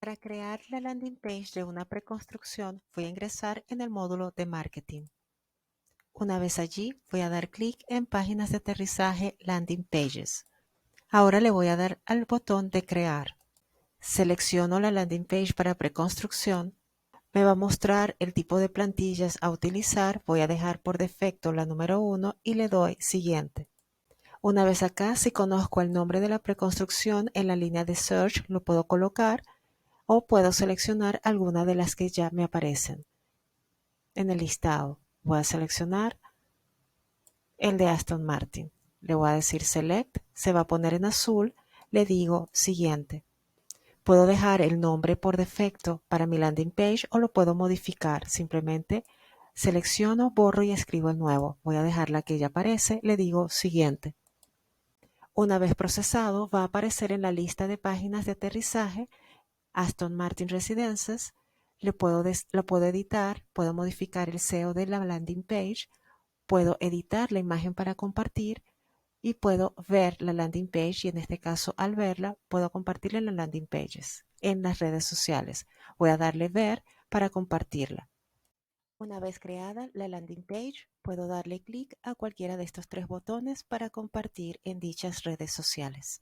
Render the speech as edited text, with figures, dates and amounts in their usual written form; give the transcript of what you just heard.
Para crear la landing page de una preconstrucción, voy a ingresar en el módulo de marketing. Una vez allí, voy a dar clic en páginas de aterrizaje Landing Pages. Ahora le voy a dar al botón de crear. Selecciono la landing page para preconstrucción. Me va a mostrar el tipo de plantillas a utilizar. Voy a dejar por defecto la número 1 y le doy siguiente. Una vez acá, si conozco el nombre de la preconstrucción en la línea de search, lo puedo colocar o puedo seleccionar alguna de las que ya me aparecen en el listado. Voy a seleccionar el de Aston Martin. Le voy a decir Select, se va a poner en azul, le digo Siguiente. Puedo dejar el nombre por defecto para mi landing page o lo puedo modificar. Simplemente selecciono, borro y escribo el nuevo. Voy a dejar la que ya aparece, le digo Siguiente. Una vez procesado, va a aparecer en la lista de páginas de aterrizaje Aston Martin Residences. Lo puedo editar, puedo modificar el SEO de la landing page, puedo editar la imagen para compartir y puedo ver la landing page y en este caso al verla puedo compartirla en las landing pages, en las redes sociales. Voy a darle ver para compartirla. Una vez creada la landing page, puedo darle clic a cualquiera de estos tres botones para compartir en dichas redes sociales.